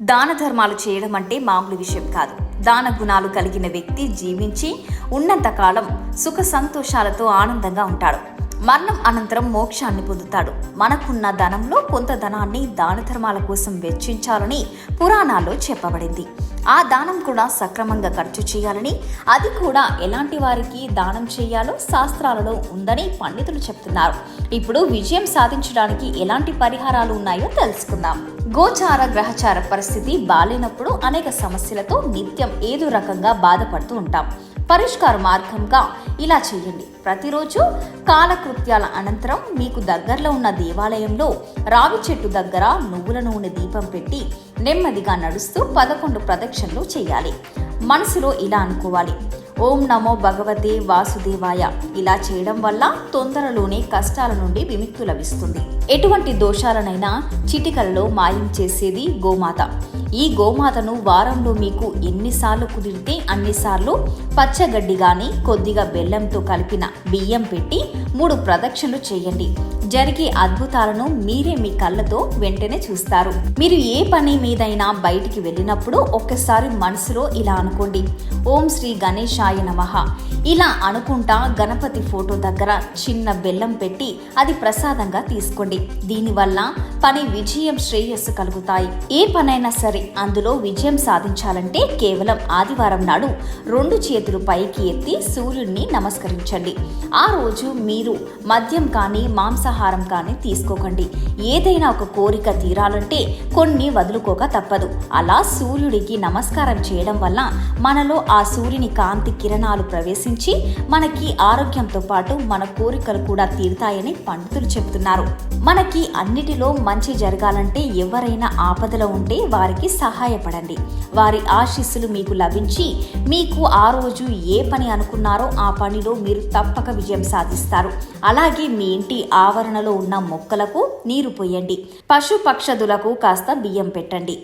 దాన ధర్మాలు చేయడం అంటే మామూలు విషయం కాదు. దాన గుణాలు కలిగిన వ్యక్తి జీవించి ఉన్నంతకాలం సుఖ సంతోషాలతో ఆనందంగా ఉంటాడు. మరణం అనంతరం మోక్షాన్ని పొందుతాడు. మనకున్న ధనంలో కొంత ధనాన్ని దాన ధర్మాల కోసం వెచ్చించాలని పురాణాల్లో చెప్పబడింది. ఆ దానం కూడా సక్రమంగా ఖర్చు చేయాలని, అది కూడా ఎలాంటి వారికి దానం చేయాలో శాస్త్రాలలో ఉందని పండితులు చెప్తున్నారు. ఇప్పుడు విజయం సాధించడానికి ఎలాంటి పరిహారాలు ఉన్నాయో తెలుసుకుందాం. గోచార గ్రహచార పరిస్థితి బాలేనప్పుడు అనేక సమస్యలతో నిత్యం ఏదో రకంగా బాధపడుతూ ఉంటాం. పరిష్కార మార్గంగా ఇలా చేయండి. ప్రతిరోజు కాలకృత్యాల అనంతరం మీకు దగ్గరలో ఉన్న దేవాలయంలో రావి చెట్టు దగ్గర నువ్వుల నూనె దీపం పెట్టి నెమ్మదిగా నడుస్తూ 11 ప్రదక్షిణలు చేయాలి. మనసులో ఇలా అనుకోవాలి: ఓం నమో భగవతే వాసుదేవాయ. ఇలా చేయడం వల్ల తొందరలోనే కష్టాల నుండి విముక్తి లభిస్తుంది. ఎటువంటి దోషాలనైనా చిటికలలో మాయం చేసేది గోమాత. ఈ గోమాతను వారంలో మీకు ఎన్నిసార్లు కుదిరితే అన్నిసార్లు పచ్చగడ్డి గాని కొద్దిగా బెల్లంతో కలిపిన బియ్యం పెట్టి 3 ప్రదక్షిణలు చేయండి. జరిగే అద్భుతాలను మీరే మీ కళ్ళతో వెంటనే చూస్తారు. మీరు ఏ పని మీదైనా బయటికి వెళ్ళినప్పుడు ఒక్కసారి మనసులో ఇలా అనుకోండి: ఓం శ్రీ గణేశాయ నమః. ఇలా అనుకుంటా గణపతి ఫోటో దగ్గర చిన్న బెల్లం పెట్టి అది ప్రసాదంగా తీసుకోండి. దీనివల్ల పని విజయం, శ్రేయస్సు కలుగుతాయి. ఏ పనైనా సరే అందులో విజయం సాధించాలంటే కేవలం ఆదివారం నాడు 2 చేతులు పైకి ఎత్తి సూర్యుడిని నమస్కరించండి. ఆ రోజు మీరు మద్యం కానీ మాంసాహారం కానీ తీసుకోకండి. ఏదైనా ఒక కోరిక తీరాలంటే కొన్ని వదులుకోక తప్పదు. అలా సూర్యుడికి నమస్కారం చేయడం వల్ల మనలో ఆ సూర్యుని కాంతి కిరణాలు ప్రవేశించి మనకి ఆరోగ్యంతో పాటు మన కోరికలు కూడా తీరుతాయని పండితులు చెప్తున్నారు. మనకి అన్నిటిలో మంచి జరగాలంటే ఎవరైనా ఆపదలో ఉంటే వారికి సహాయపడండి. వారి ఆశీస్సులు మీకు లభించి మీకు ఆ రోజు ఏ పని అనుకున్నారో ఆ పనిలో మీరు తప్పక విజయం సాధిస్తారు. అలాగే మీ ఇంటి ఆవరణలో ఉన్న మొక్కలకు నీరు పోయండి. పశు పక్షదులకు కాస్త బియ్యం పెట్టండి.